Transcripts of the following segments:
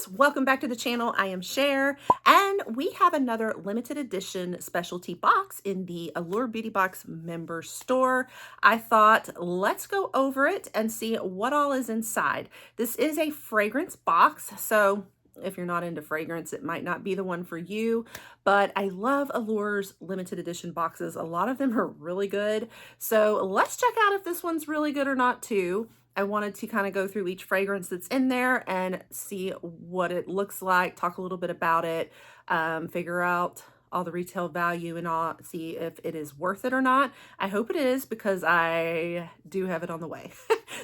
friends, welcome back to the channel. I am Cher, and we have another limited edition specialty box in the Allure Beauty Box member store. I thought, let's go over it and see what all is inside. This is a fragrance box, so if you're not into fragrance, it might not be the one for you, but I love Allure's limited edition boxes. A lot of them are really good. So let's check out if this one's really good or not too. I wanted to kind of go through each fragrance that's in there and see what it looks like, talk a little bit about it, figure out all the retail value and all, see if it is worth it or not. I hope it is because I do have it on the way.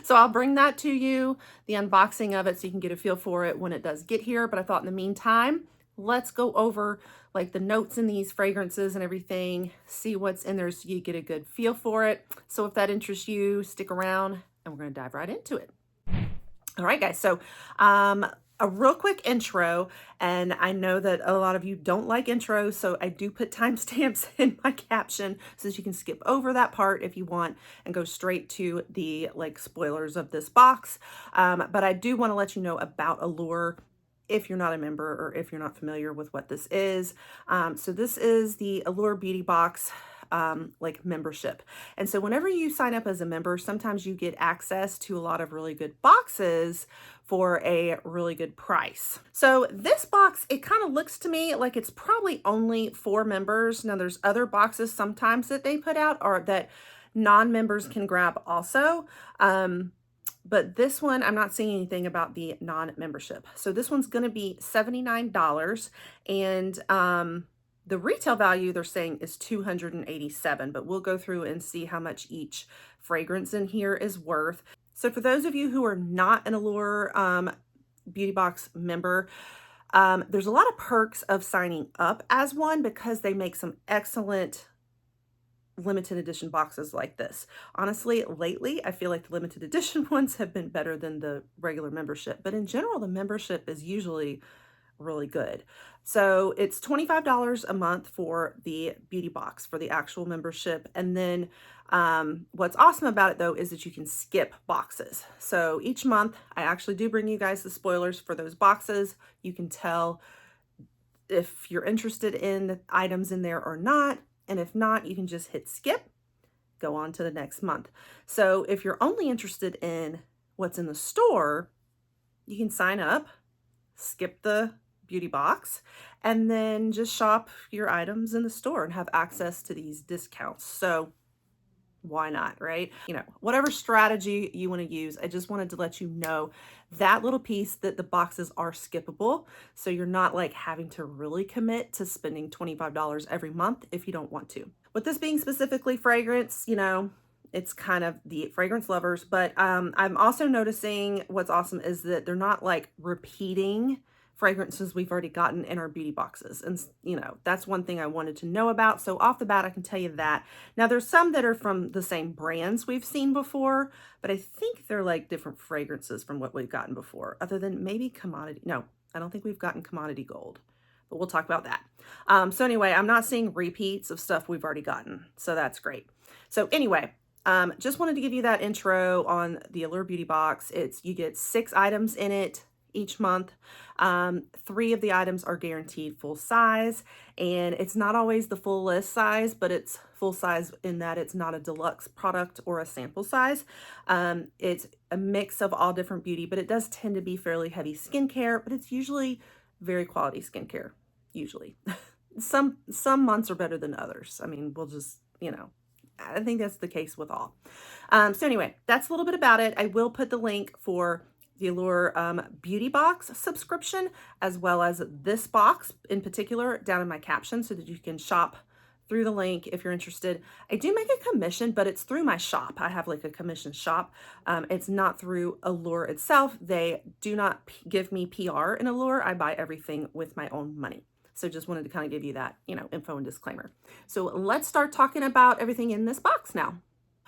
So I'll bring that to you, the unboxing of it, so you can get a feel for it when it does get here. But I thought in the meantime, let's go over like the notes in these fragrances and everything, see what's in there so you get a good feel for it. So if that interests you, stick around and we're going to dive right into it. All right, guys. So a real quick intro, and I know that a lot of you don't like intros, so I do put timestamps in my caption so that you can skip over that part if you want and go straight to the like spoilers of this box. But I do want to let you know about Allure if you're not a member or if you're not familiar with what this is. So this is the Allure Beauty Box like membership. And so whenever you sign up as a member, sometimes you get access to a lot of really good boxes for a really good price. So this box, it kind of looks to me like it's probably only for members. Now there's other boxes sometimes that they put out or that non-members can grab also. But this one, I'm not seeing anything about the non-membership. So this one's going to be $79, and the retail value they're saying is $287, but we'll go through and see how much each fragrance in here is worth. So for those of you who are not an Allure Beauty Box member, there's a lot of perks of signing up as one because they make some excellent limited edition boxes like this. Honestly, lately, I feel like the limited edition ones have been better than the regular membership, but in general, the membership is usually really good. So it's $25 a month for the beauty box for the actual membership. And then what's awesome about it though is that you can skip boxes. So each month I actually do bring you guys the spoilers for those boxes. You can tell if you're interested in the items in there or not. And if not, you can just hit skip, go on to the next month. So if you're only interested in what's in the store, you can sign up, skip the beauty box, and then just shop your items in the store and have access to these discounts. So why not, right? You know, whatever strategy you want to use, I just wanted to let you know that little piece that the boxes are skippable. So you're not like having to really commit to spending $25 every month if you don't want to. With this being specifically fragrance, you know, it's kind of the fragrance lovers, but I'm also noticing what's awesome is that they're not like repeating fragrances we've already gotten in our beauty boxes. And, you know, that's one thing I wanted to know about. So off the bat, I can tell you that. Now, there's some that are from the same brands we've seen before, but I think they're like different fragrances from what we've gotten before, other than maybe commodity. No, I don't think we've gotten commodity gold, but we'll talk about that. So anyway, I'm not seeing repeats of stuff we've already gotten. So that's great. So anyway, just wanted to give you that intro on the Allure Beauty Box. You get 6 items in it each month. 3 of the items are guaranteed full size, and it's not always the full list size, but it's full size in that it's not a deluxe product or a sample size. It's a mix of all different beauty, but it does tend to be fairly heavy skincare, but it's usually very quality skincare, usually. Some months are better than others. I mean, we'll just, you know, I think that's the case with all. So anyway, that's a little bit about it. I will put the link for the Allure Beauty Box subscription, as well as this box in particular, down in my caption so that you can shop through the link if you're interested. I do make a commission, but it's through my shop. I have like a commission shop. It's not through Allure itself. They do not give me PR in Allure. I buy everything with my own money. So just wanted to kind of give you that, you know, info and disclaimer. So let's start talking about everything in this box now.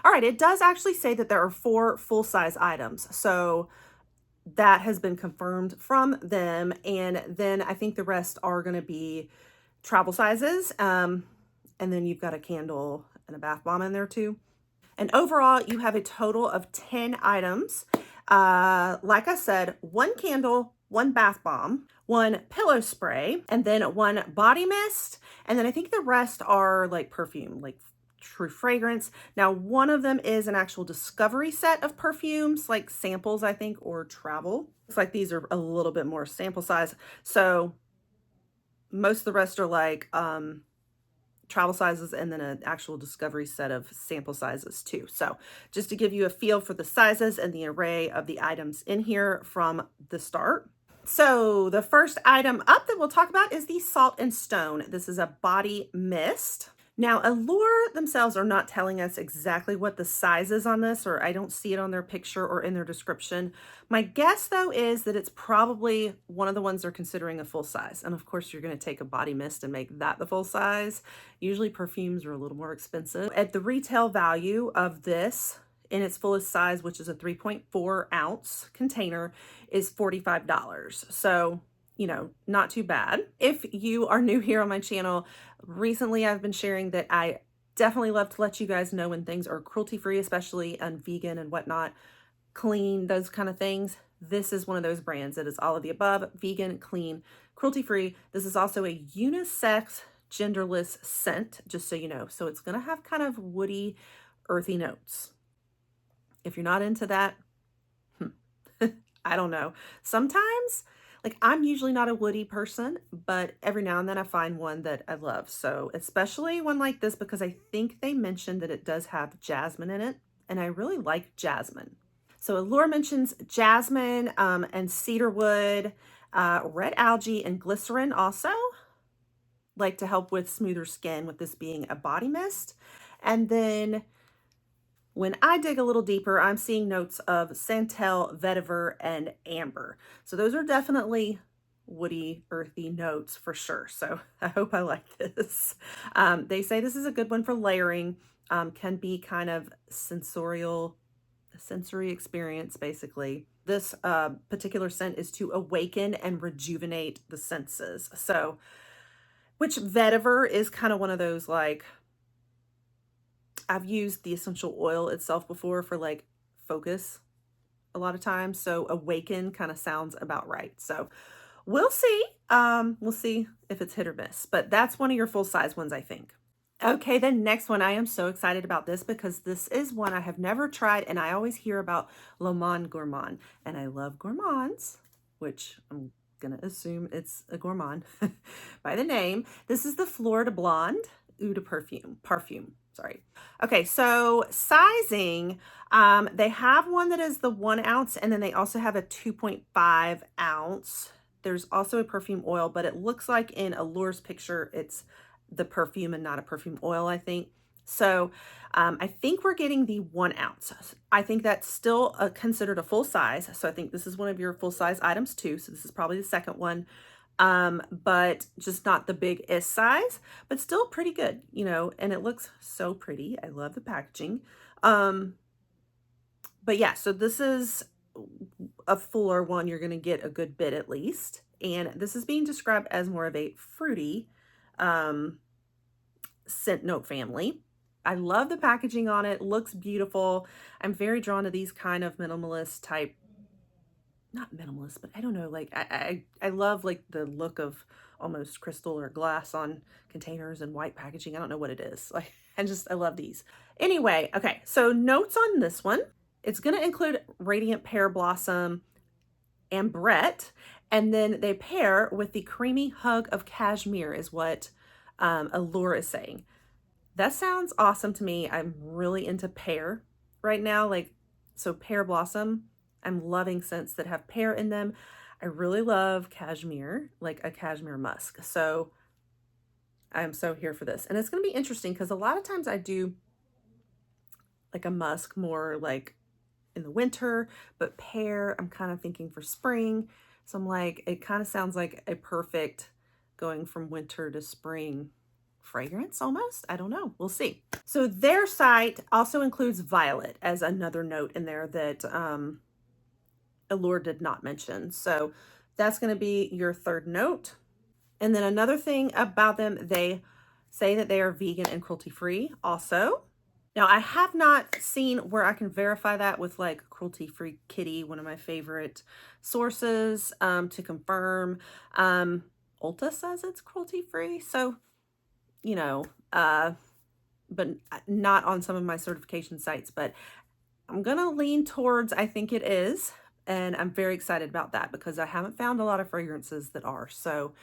All right, it does actually say that there are 4 full-size items. So that has been confirmed from them. And then I think the rest are going to be travel sizes. And then you've got a candle and a bath bomb in there too. And overall, you have a total of 10 items. Like I said, 1 candle, one bath bomb, one pillow spray, and then one body mist. And then I think the rest are like perfume, like true fragrance. Now, one of them is an actual discovery set of perfumes, like samples, I think, or travel. Looks like these are a little bit more sample size. So most of the rest are like travel sizes, and then an actual discovery set of sample sizes too. So just to give you a feel for the sizes and the array of the items in here from the start. So the first item up that we'll talk about is the Salt and Stone. This is a body mist. Now, Allure themselves are not telling us exactly what the size is on this, or I don't see it on their picture or in their description. My guess, though, is that it's probably one of the ones they're considering a full size. And of course, you're going to take a body mist and make that the full size. Usually perfumes are a little more expensive. At the retail value of this, in its fullest size, which is a 3.4 ounce container, is $45. So, you know, not too bad. If you are new here on my channel, recently I've been sharing that I definitely love to let you guys know when things are cruelty-free, especially and vegan and whatnot, clean, those kind of things. This is one of those brands that is all of the above: vegan, clean, cruelty-free. This is also a unisex, genderless scent, just so you know. So it's going to have kind of woody, earthy notes. If you're not into that, I don't know. Sometimes, like, I'm usually not a woody person, but every now and then I find one that I love. So especially one like this, because I think they mentioned that it does have jasmine in it, and I really like jasmine. So Allure mentions jasmine and cedarwood, red algae, and glycerin also, like to help with smoother skin, with this being a body mist. And then when I dig a little deeper, I'm seeing notes of santal, vetiver, and amber. So those are definitely woody, earthy notes for sure. So I hope I like this. They say this is a good one for layering, can be kind of sensory experience, basically. This particular scent is to awaken and rejuvenate the senses. So, which vetiver is kind of one of those, like, I've used the essential oil itself before for like focus a lot of times. So awaken kind of sounds about right. So we'll see. We'll see if it's hit or miss, but that's one of your full size ones, I think. Okay, the next one, I am so excited about this because this is one I have never tried, and I always hear about Le Monde Gourmand, and I love gourmands, which I'm gonna assume it's a gourmand by the name. This is the Fleur de Blonde Eau de Parfum. Sorry. Okay, so sizing, they have one that is the 1 ounce, and then they also have a 2.5 ounce. There's also a perfume oil, but it looks like in Allure's picture, it's the perfume and not a perfume oil, I think. So I think we're getting the 1 ounce. I think that's still considered a full size. So I think this is one of your full size items too. So this is probably the second one. But just not the biggest size, but still pretty good, you know, and it looks so pretty. I love the packaging. But yeah, so this is a fuller one. You're going to get a good bit at least. And this is being described as more of a fruity, scent note family. I love the packaging on it. Looks beautiful. I'm very drawn to these kind of minimalist type, not minimalist, but I don't know, like I love like the look of almost crystal or glass on containers and white packaging. I don't know what it is. Like I love these. Anyway, okay, so notes on this one. It's going to include Radiant Pear Blossom, Ambrette, and then they pair with the Creamy Hug of Cashmere is what Allure is saying. That sounds awesome to me. I'm really into pear right now. Like, so Pear Blossom, I'm loving scents that have pear in them. I really love cashmere, like a cashmere musk. So I'm so here for this. And it's going to be interesting because a lot of times I do like a musk more like in the winter, but pear, I'm kind of thinking for spring. So I'm like, it kind of sounds like a perfect going from winter to spring fragrance almost. I don't know. We'll see. So their site also includes violet as another note in there that Allure did not mention. So that's going to be your third note. And then another thing about them, they say that they are vegan and cruelty free also. Now, I have not seen where I can verify that with like Cruelty-Free Kitty, one of my favorite sources, to confirm. Ulta says it's cruelty-free, so, you know, but not on some of my certification sites, but I'm gonna lean towards I think it is, and I'm very excited about that because I haven't found a lot of fragrances that are. So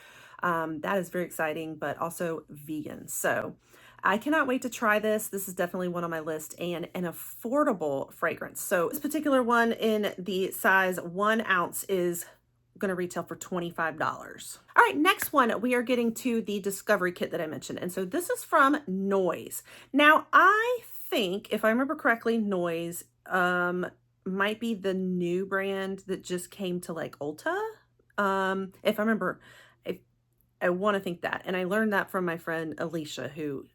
that is very exciting, but also vegan. So I cannot wait to try this. This is definitely one on my list and an affordable fragrance. So this particular one in the size 1 ounce is going to retail for $25. All right, next one, we are getting to the Discovery Kit that I mentioned. And so this is from Noyz. Now, I think, if I remember correctly, Noyz might be the new brand that just came to like Ulta. If I remember, I want to think that. And I learned that from my friend Alicia, who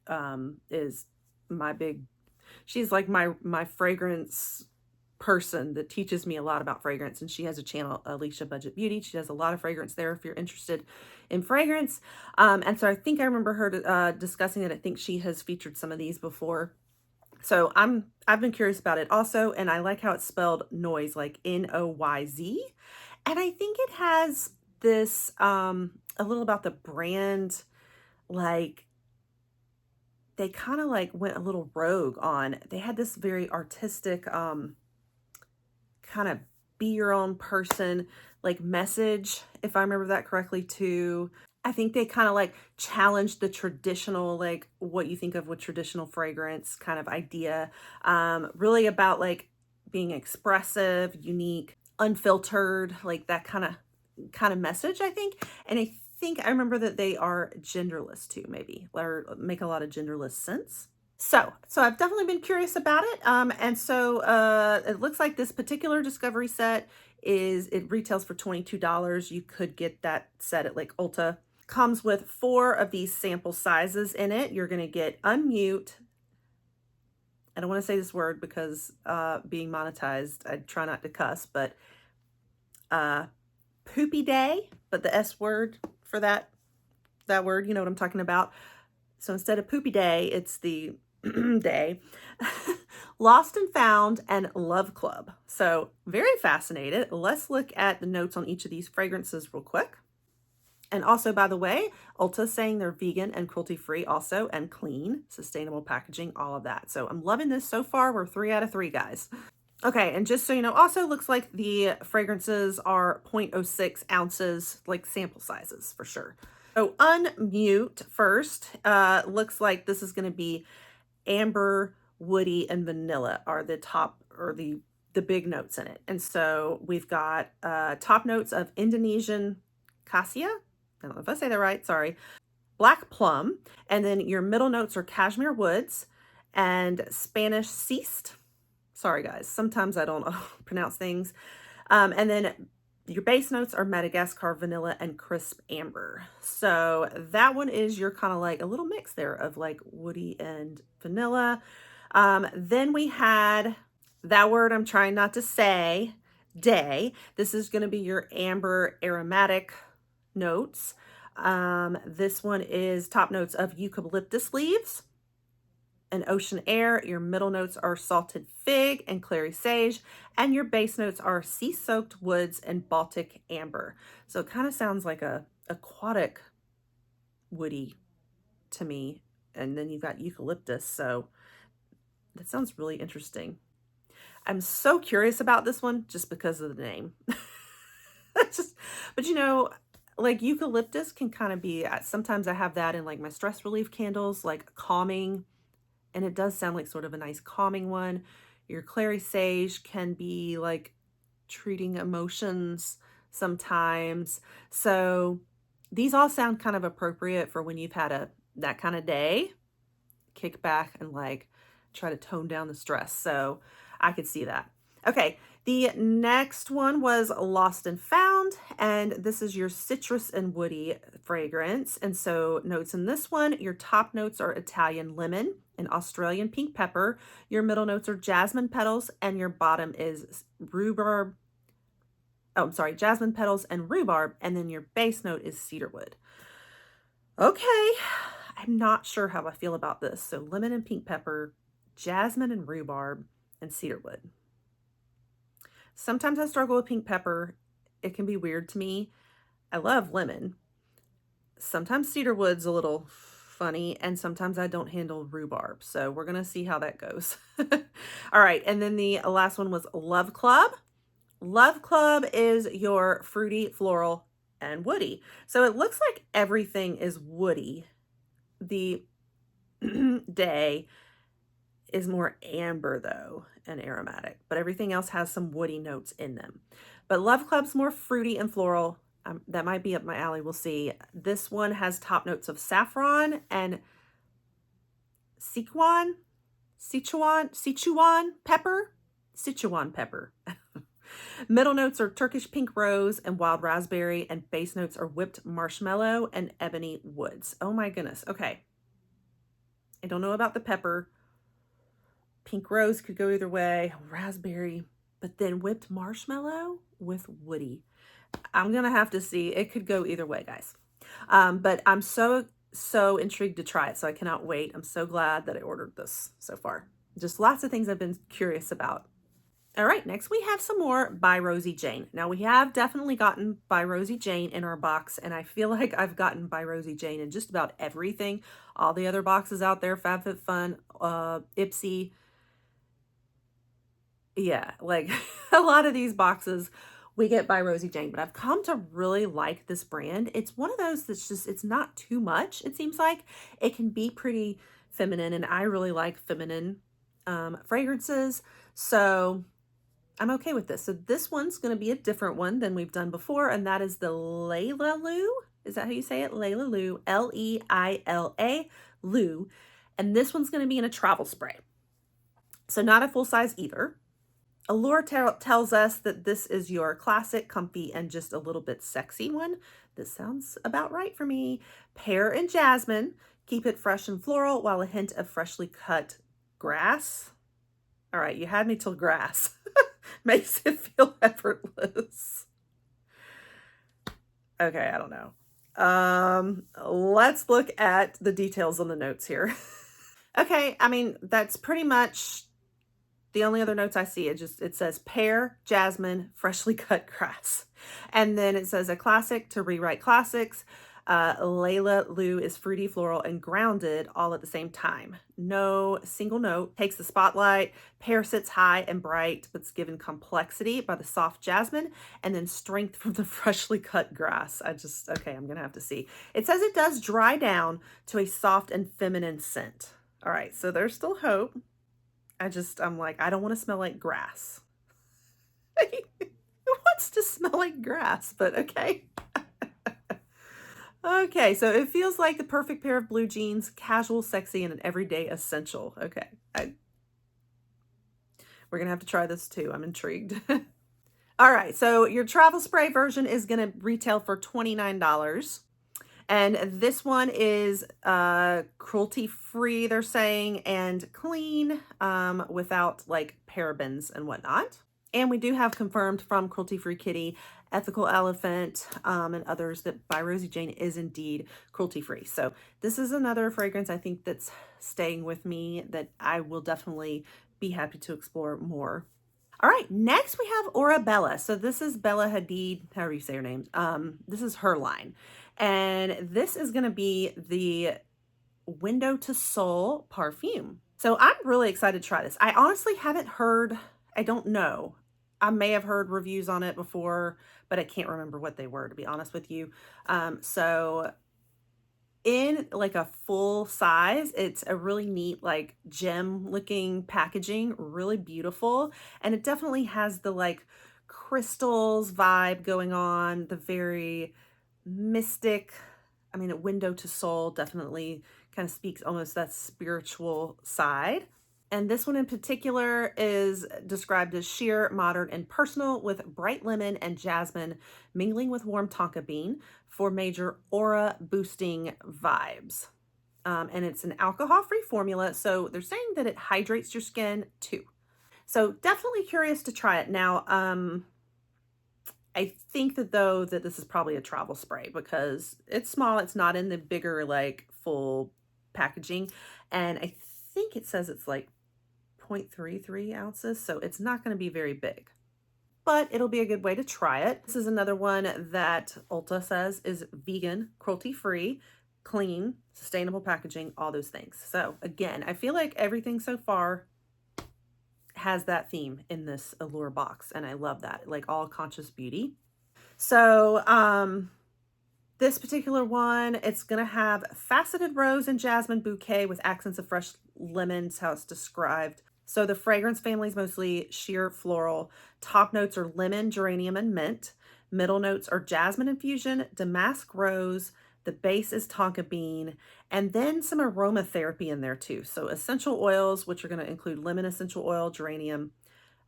is my big, she's like my fragrance person that teaches me a lot about fragrance, and she has a channel, Alicia Budget Beauty. She has a lot of fragrance there if you're interested in fragrance. And so I think I remember her discussing it. I think she has featured some of these before. So I've been curious about it also, and I like how it's spelled Noyz, like Noyz. And I think it has this a little about the brand, like they kind of like went a little rogue on. They had this very artistic kind of be your own person like message, if I remember that correctly too. I think they kind of like challenged the traditional, like what you think of with traditional fragrance kind of idea, really about like being expressive, unique, unfiltered, like that kind of message, I think. And I think I remember that they are genderless too, maybe, or make a lot of genderless sense. So I've definitely been curious about it. And so it looks like this particular Discovery set it retails for $22. You could get that set at like Ulta. Comes with 4 of these sample sizes in it. You're going to get Unmute. I don't want to say this word because being monetized, I try not to cuss, but Poopy Day, but the S word for that word, you know what I'm talking about. So instead of Poopy Day, it's the day. Lost and Found and Love Club. So very fascinated. Let's look at the notes on each of these fragrances real quick. And also, by the way, Ulta's saying they're vegan and cruelty-free also, and clean, sustainable packaging, all of that. So I'm loving this so far. We're 3 out of 3, guys. Okay, and just so you know, also looks like the fragrances are 0.06 ounces, like sample sizes for sure. So Unmute first. Looks like this is going to be amber, woody, and vanilla are the top, or the big notes in it. And so we've got top notes of Indonesian cassia. I don't know if I say that right, sorry. Black plum. And then your middle notes are cashmere woods and Spanish ceased. Sorry, guys. Sometimes I don't pronounce things. And then your base notes are Madagascar, vanilla, and crisp amber. So that one is your kind of like a little mix there of like woody and vanilla. Then we had that word I'm trying not to say, day. This is going to be your amber aromatic notes. This one is top notes of eucalyptus leaves and ocean air. Your middle notes are salted fig and clary sage, and your base notes are sea-soaked woods and Baltic amber. So it kind of sounds like a aquatic woody to me. And then you've got eucalyptus, so that sounds really interesting. I'm so curious about this one just because of the name. But you know, like eucalyptus can kind of be, sometimes I have that in like my stress relief candles, like calming. And it does sound like sort of a nice calming one. Your clary sage can be like treating emotions sometimes. So these all sound kind of appropriate for when you've had that kind of day. Kick back and like try to tone down the stress. So I could see that. Okay, the next one was Lost and Found, and this is your citrus and woody fragrance. And so notes in this one, your top notes are Italian lemon and Australian pink pepper. Your middle notes are jasmine petals, and your bottom is rhubarb. Oh, I'm sorry, jasmine petals and rhubarb, and then your base note is cedarwood. Okay, I'm not sure how I feel about this. So lemon and pink pepper jasmine and rhubarb, and cedarwood. Sometimes I struggle with pink pepper. It can be weird to me. I love lemon. Sometimes cedarwood's a little funny, and sometimes I don't handle rhubarb. So we're going to see how that goes. All right. And then the last one was Love Club. Love Club is your fruity, floral, and woody. So it looks like everything is woody. The Day is more amber though and aromatic, but everything else has some woody notes in them. But Love Club's more fruity and floral. That might be up my alley. We'll see. This one has top notes of saffron and Sichuan pepper. Sichuan pepper. Middle notes are Turkish pink rose and wild raspberry, and base notes are whipped marshmallow and ebony woods. Oh my goodness. Okay. I don't know about the pepper. Pink rose could go either way. Raspberry, but then whipped marshmallow with woody. I'm going to have to see. It could go either way, guys. But I'm so intrigued to try it. So I cannot wait. I'm so glad that I ordered this so far. Just lots of things I've been curious about. All right, next we have some more by Rosie Jane. Now we have definitely gotten by Rosie Jane in our box, and I feel like I've gotten by Rosie Jane in just about everything. All the other boxes out there, FabFitFun, Ipsy. Yeah, like a lot of these boxes we get by Rosie Jane, but I've come to really like this brand. It's one of those that's just, it's not too much. It seems like it can be pretty feminine, and I really like feminine fragrances. So I'm okay with this. So this one's going to be a different one than we've done before, and that is the Leila Lou. Is that how you say it? Leila Lou, Leila Lou. And this one's going to be in a travel spray. So not a full size either. Allure tells us that this is your classic, comfy, and just a little bit sexy one. This sounds about right for me. Pear and jasmine. Keep it fresh and floral while a hint of freshly cut grass. All right, you had me till grass. Makes it feel effortless. Okay, I don't know. Let's look at the details on the notes here. Okay, I mean, that's pretty much the only other notes I see. It says pear, jasmine, freshly cut grass. And then it says a classic to rewrite classics. Leila Lou is fruity, floral, and grounded all at the same time. No single note takes the spotlight. Pear sits high and bright, but's given complexity by the soft jasmine, and then strength from the freshly cut grass. Okay, I'm gonna have to see. It says it does dry down to a soft and feminine scent. All right, so there's still hope. I'm like, I don't want to smell like grass. Who wants to smell like grass? But okay. Okay, so it feels like the perfect pair of blue jeans, casual, sexy, and an everyday essential. Okay, we're gonna have to try this too. I'm intrigued. All right, so your travel spray version is gonna retail for $29. And this one is cruelty-free, they're saying, and clean, without like parabens and whatnot. And we do have confirmed from Cruelty Free Kitty, Ethical Elephant, and others that by Rosie Jane is indeed cruelty-free. So this is another fragrance I think that's staying with me that I will definitely be happy to explore more. All right, next we have Orabella. So this is Bella Hadid, however you say her name. This is her line. And this is going to be the Window to Soul perfume. So I'm really excited to try this. I honestly haven't heard, I don't know. I may have heard reviews on it before, but I can't remember what they were, to be honest with you. So in like a full size, it's a really neat, like gem looking packaging, really beautiful. And it definitely has the like crystals vibe going on, the very mystic, I mean, a window to soul definitely kind of speaks almost that spiritual side. And this one in particular is described as sheer, modern, and personal with bright lemon and jasmine mingling with warm tonka bean for major aura boosting vibes. And it's an alcohol-free formula, so they're saying that it hydrates your skin too. So definitely curious to try it. Now, I think that though that this is probably a travel spray because it's small. It's not in the bigger like full packaging. And I think it says it's like 0.33 ounces, so it's not going to be very big, but it'll be a good way to try it. This is another one that Ulta says is vegan, cruelty-free, clean, sustainable packaging, all those things. So again, I feel like everything so far has that theme in this Allure box, and I love that, like all conscious beauty. So this particular one, it's gonna have faceted rose and jasmine bouquet with accents of fresh lemons, how it's described. So the fragrance family is mostly sheer floral. Top notes are lemon, geranium, and mint. Middle notes are jasmine infusion, damask rose. The base is tonka bean, and then some aromatherapy in there too. So essential oils, which are going to include lemon essential oil, geranium,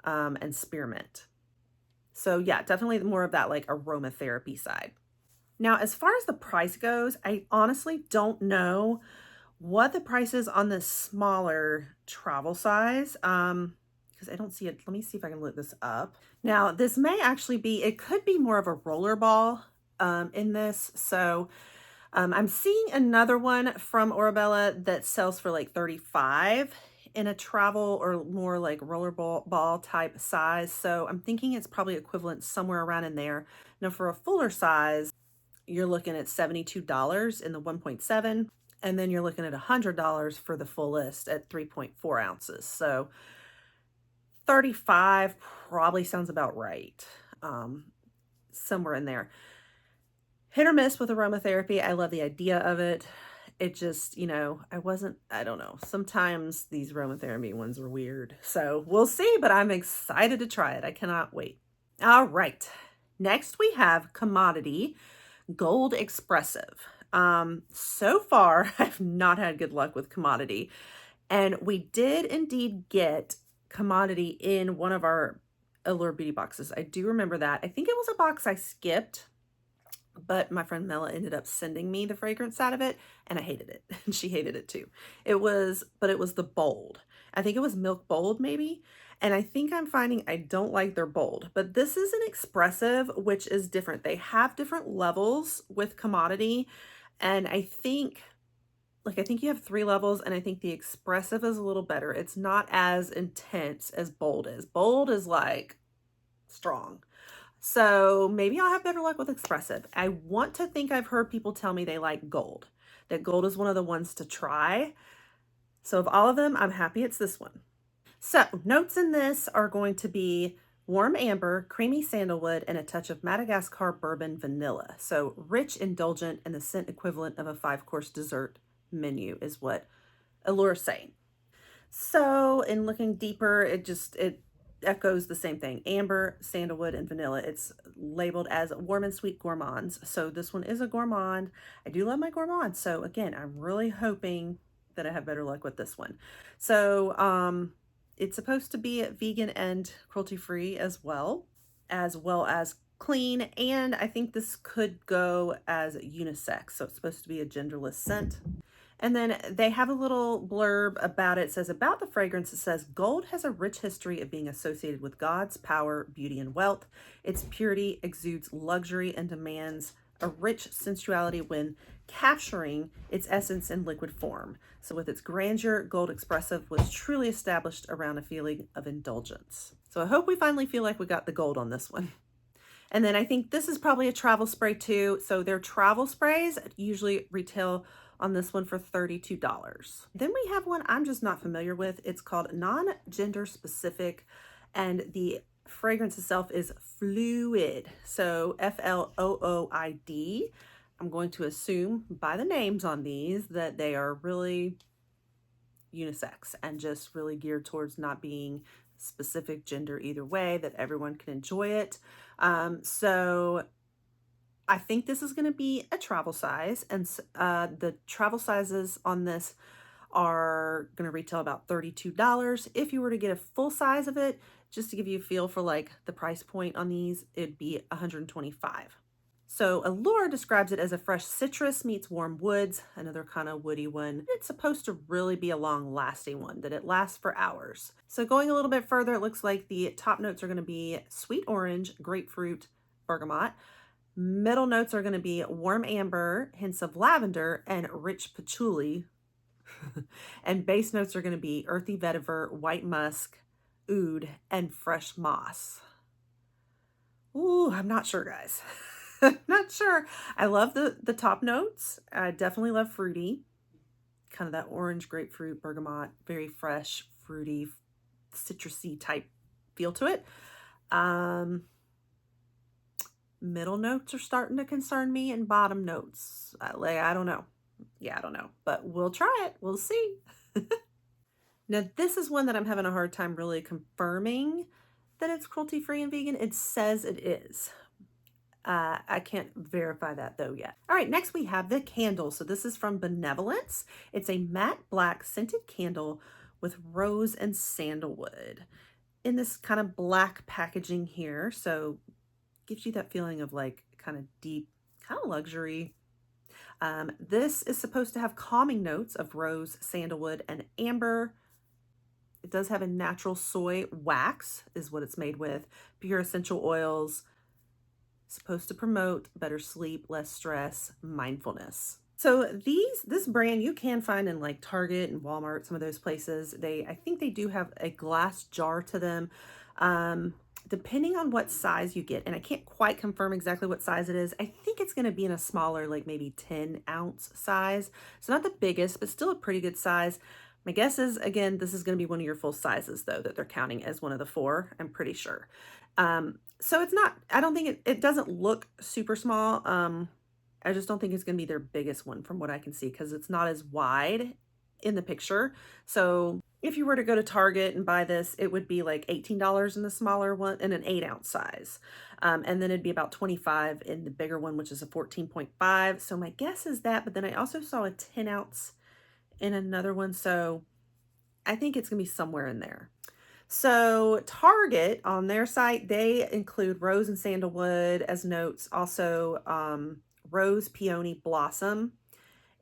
and spearmint. So yeah, definitely more of that like aromatherapy side. Now, as far as the price goes, I honestly don't know what the price is on this smaller travel size. Because I don't see it. Let me see if I can look this up. Now, this may actually be, it could be more of a roller ball in this. So I'm seeing another one from Orabella that sells for like 35 in a travel or more like roller ball type size. So I'm thinking it's probably equivalent somewhere around in there. Now for a fuller size, you're looking at $72 in the 1.7, and then you're looking at $100 for the full list at 3.4 ounces. So 35 probably sounds about right. Somewhere in there. Hit or miss with aromatherapy. I love the idea of it. It just, you know, I don't know. Sometimes these aromatherapy ones are weird. So we'll see, but I'm excited to try it. I cannot wait. All right. Next we have Commodity Gold Expressive. So far, I've not had good luck with Commodity. And we did indeed get Commodity in one of our Allure Beauty boxes. I do remember that. I think it was a box I skipped, but my friend Mela ended up sending me the fragrance out of it, and I hated it. And she hated it too. It was the Bold. I think it was Milk Bold maybe. And I think I'm finding I don't like their Bold, but this is an Expressive, which is different. They have different levels with Commodity. And I think you have 3 levels, and I think the Expressive is a little better. It's not as intense as Bold is. Bold is like strong. So maybe I'll have better luck with Expressive. I want to think I've heard people tell me they like Gold, that Gold is one of the ones to try. So of all of them, I'm happy it's this one. So notes in this are going to be warm amber, creamy sandalwood, and a touch of Madagascar bourbon vanilla. So rich, indulgent, and the scent equivalent of a 5-course dessert menu is what Allure's saying. So in looking deeper, it echoes the same thing. Amber, sandalwood, and vanilla. It's labeled as warm and sweet gourmands. So this one is a gourmand. I do love my gourmand. So again, I'm really hoping that I have better luck with this one. So it's supposed to be vegan and cruelty-free as well as clean. And I think this could go as unisex. So it's supposed to be a genderless scent. And then they have a little blurb about it. It says, about the fragrance, it says, gold has a rich history of being associated with God's power, beauty, and wealth. Its purity exudes luxury and demands a rich sensuality when capturing its essence in liquid form. So with its grandeur, Gold Expressive was truly established around a feeling of indulgence. So I hope we finally feel like we got the gold on this one. And then I think this is probably a travel spray too. So their travel sprays usually retail on this one for $32. Then we have one I'm just not familiar with. It's called Non-Gender Specific, and the fragrance itself is Fluid. So Flooid. I'm going to assume by the names on these that they are really unisex and just really geared towards not being specific gender either way, that everyone can enjoy it. So I think this is going to be a travel size, and the travel sizes on this are going to retail about $32. If you were to get a full size of it, just to give you a feel for like the price point on these, it'd be $125. So Allure describes it as a fresh citrus meets warm woods, another kind of woody one. It's supposed to really be a long-lasting one, that it lasts for hours. So going a little bit further, it looks like the top notes are going to be sweet orange, grapefruit, bergamot. Middle notes are going to be warm amber, hints of lavender, and rich patchouli. And base notes are going to be earthy vetiver, white musk, oud, and fresh moss. Ooh, I'm not sure, guys. Not sure. I love the top notes. I definitely love fruity, kind of that orange, grapefruit, bergamot, very fresh, fruity, citrusy type feel to it. Middle notes are starting to concern me, and bottom notes, I don't know. Yeah, I don't know, but we'll try it. We'll see. Now, this is one that I'm having a hard time really confirming that it's cruelty-free and vegan. It says it is. I can't verify that though yet. All right, next we have the candle. So this is from Benevolence. It's a matte black scented candle with rose and sandalwood in this kind of black packaging here. So gives you that feeling of like kind of deep, kind of luxury. This is supposed to have calming notes of rose, sandalwood, and amber. It does have a natural soy wax is what it's made with, pure essential oils, supposed to promote better sleep, less stress, mindfulness. So this brand you can find in like Target and Walmart, some of those places. I think they do have a glass jar to them. Depending on what size you get, and I can't quite confirm exactly what size it is. I think it's going to be in a smaller, like maybe 10-ounce size. So not the biggest, but still a pretty good size. My guess is, again, this is going to be one of your full sizes though, that they're counting as one of the 4, I'm pretty sure. So it's not, I don't think it doesn't look super small. I just don't think it's going to be their biggest one from what I can see, because it's not as wide in the picture. So if you were to go to Target and buy this, it would be like $18 in the smaller one, in an 8-ounce size. And then it'd be about $25 in the bigger one, which is a 14.5. So my guess is that, but then I also saw a 10-ounce in another one. So I think it's gonna be somewhere in there. So Target on their site, they include rose and sandalwood as notes, also rose, peony, blossom,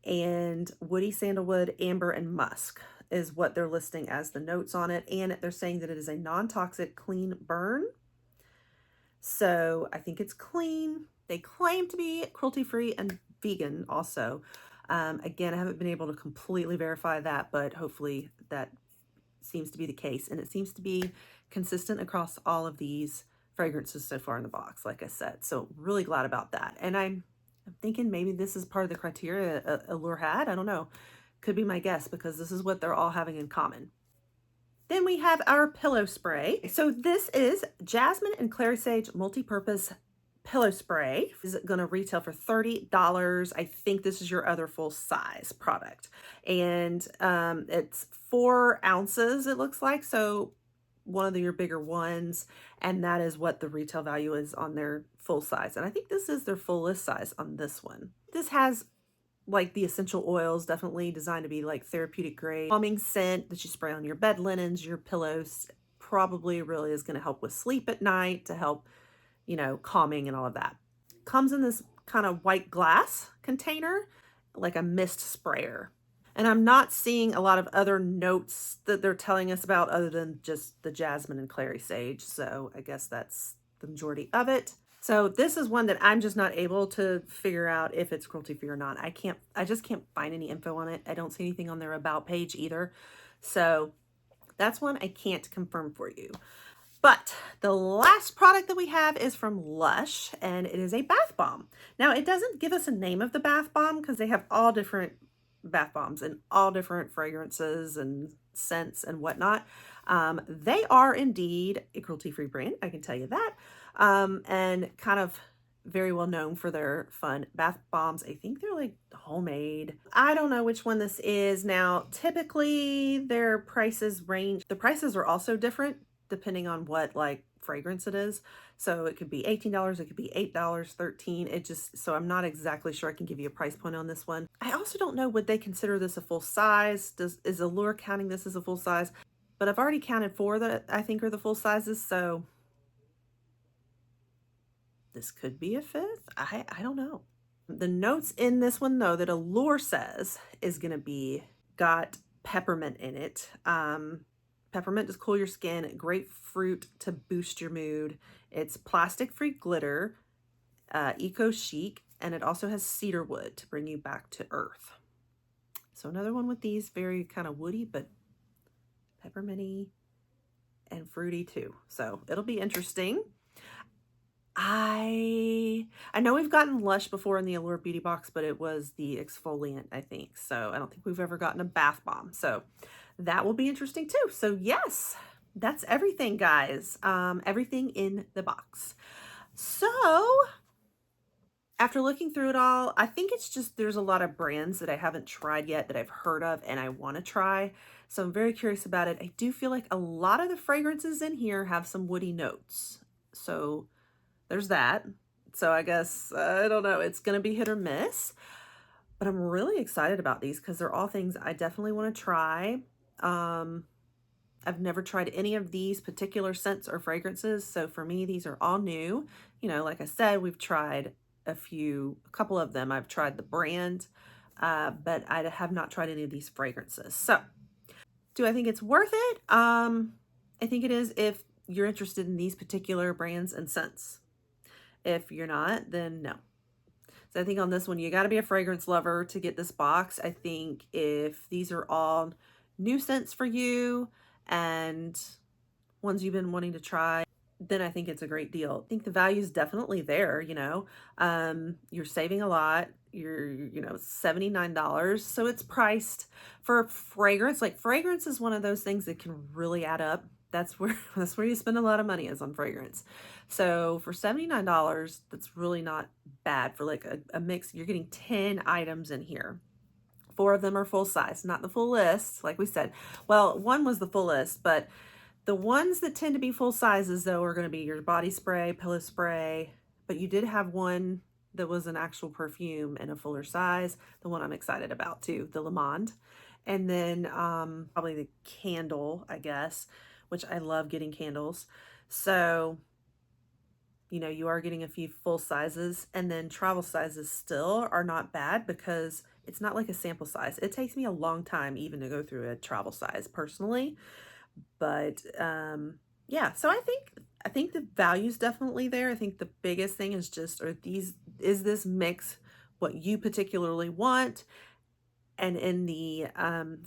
and woody sandalwood, amber, and musk is what they're listing as the notes on it. And they're saying that it is a non-toxic clean burn. So I think it's clean. They claim to be cruelty-free and vegan also. Again, I haven't been able to completely verify that, but hopefully that seems to be the case. And it seems to be consistent across all of these fragrances so far in the box, like I said. So really glad about that. And I'm thinking maybe this is part of the criteria Allure had. I don't know. Could be my guess, because this is what they're all having in common. Then we have our pillow spray. So this is Jasmine and Clary Sage multi-purpose pillow spray. Is going to retail for $30. I think this is your other full size product. And it's 4 ounces, it looks like. So one of your bigger ones. And that is what the retail value is on their full size. And I think this is their fullest size on this one. This has like the essential oils, definitely designed to be like therapeutic grade. Calming scent that you spray on your bed linens, your pillows, probably really is going to help with sleep at night, to help, you know, calming and all of that. Comes in this kind of white glass container, like a mist sprayer. And I'm not seeing a lot of other notes that they're telling us about other than just the Jasmine and Clary Sage. So I guess that's the majority of it. So this is one that I'm just not able to figure out if it's cruelty-free or not. I just can't find any info on it. I don't see anything on their about page either. So that's one I can't confirm for you. But the last product that we have is from Lush, and it is a bath bomb. Now, it doesn't give us a name of the bath bomb because they have all different bath bombs and all different fragrances and scents and whatnot. They are indeed a cruelty-free brand, I can tell you that, and kind of very well known for their fun bath bombs. I think they're like homemade. I don't know which one this is. Now, typically their prices range. The prices are also different depending on what like fragrance it is. So it could be $18, it could be $8, $13. It just, so I'm not exactly sure I can give you a price point on this one. I also don't know, would they consider this a full size? Is Allure counting this as a full size? But I've already counted 4 that I think are the full sizes, so this could be a 5th. I don't know. The notes in this one though that Allure says is gonna be got peppermint in it. Peppermint to cool your skin, grapefruit to boost your mood. It's plastic-free glitter, eco chic, and it also has cedar wood to bring you back to earth. So another one with these, very kind of woody, but pepperminty and fruity too. So it'll be interesting. I know we've gotten Lush before in the Allure Beauty Box, but it was the exfoliant, I think. So I don't think we've ever gotten a bath bomb. So that will be interesting too. So yes, that's everything, guys. Everything in the box. So after looking through it all, I think it's just there's a lot of brands that I haven't tried yet that I've heard of and I want to try. So I'm very curious about it. I do feel like a lot of the fragrances in here have some woody notes. So there's that. So I guess, I don't know, it's going to be hit or miss. But I'm really excited about these because they're all things I definitely want to try. I've never tried any of these particular scents or fragrances. So for me, these are all new. You know, like I said, we've tried a couple of them. I've tried the brand, but I have not tried any of these fragrances. So do I think it's worth it? I think it is if you're interested in these particular brands and scents. If you're not, then no. So I think on this one, you got to be a fragrance lover to get this box. I think if these are all new scents for you and ones you've been wanting to try, then I think it's a great deal. I think the value is definitely there, you know. You're saving a lot. You're, you know, $79. So it's priced for fragrance. Like fragrance is one of those things that can really add up. That's where you spend a lot of money is on fragrance. So for $79, that's really not bad for like a mix. You're getting 10 items in here. 4 of them are full size, not the full list, like we said. Well, one was the full list, but the ones that tend to be full sizes, though, are going to be your body spray, pillow spray, but you did have one that was an actual perfume in a fuller size, the one I'm excited about too, the Lamande. And then probably the candle, I guess, which I love getting candles. So, you know, you are getting a few full sizes, and then travel sizes still are not bad because it's not like a sample size. It takes me a long time even to go through a travel size personally. But yeah, so I think the value's definitely there. I think the biggest thing is just is this mix what you particularly want, and in the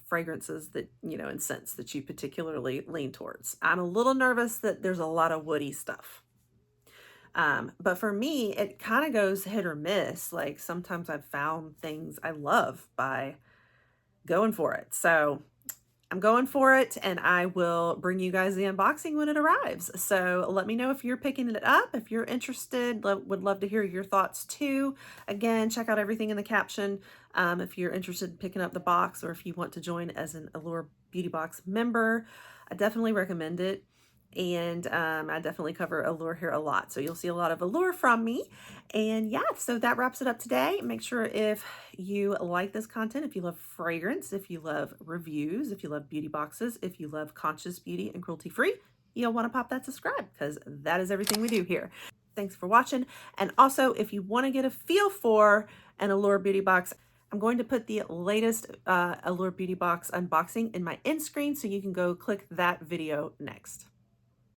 fragrances that, you know, and scents that you particularly lean towards. I'm a little nervous that there's a lot of woody stuff. But for me, it kind of goes hit or miss. Like sometimes I've found things I love by going for it. So I'm going for it, and I will bring you guys the unboxing when it arrives. So let me know if you're picking it up. If you're interested, would love to hear your thoughts too. Again, check out everything in the caption if you're interested in picking up the box, or if you want to join as an Allure Beauty Box member. I definitely recommend it. And I definitely cover Allure here a lot. So you'll see a lot of Allure from me. And yeah, so that wraps it up today. Make sure if you like this content, if you love fragrance, if you love reviews, if you love beauty boxes, if you love conscious beauty and cruelty free, you'll want to pop that subscribe because that is everything we do here. Thanks for watching. And also, if you want to get a feel for an Allure Beauty Box, I'm going to put the latest Allure Beauty Box unboxing in my end screen so you can go click that video next.